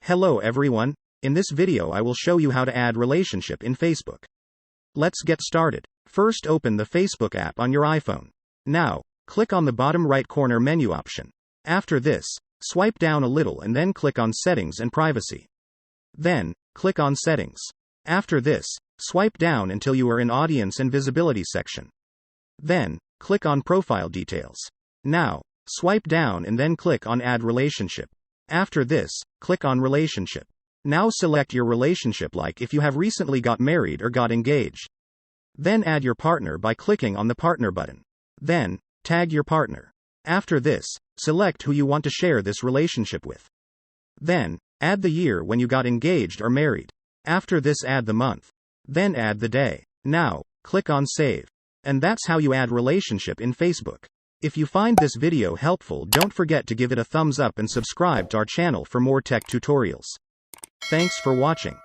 Hello everyone. In this video I will show you how to add relationship in Facebook. Let's get started. First open the Facebook app on your iPhone. Now, click on the bottom right corner menu option. After this, swipe down a little and then click on Settings and Privacy. Then, click on Settings. After this, swipe down until you are in Audience and Visibility section. Then, click on Profile Details. Now, swipe down and then click on Add Relationship. After this, click on Relationship. Now select your relationship, like if you have recently got married or got engaged. Then add your partner by clicking on the Partner button. Then, tag your partner. After this, select who you want to share this relationship with. Then, add the year when you got engaged or married. After this, add the month. Then add the day. Now, click on Save. And that's how you add relationship in Facebook. If you find this video helpful, don't forget to give it a thumbs up and subscribe to our channel for more tech tutorials. Thanks for watching.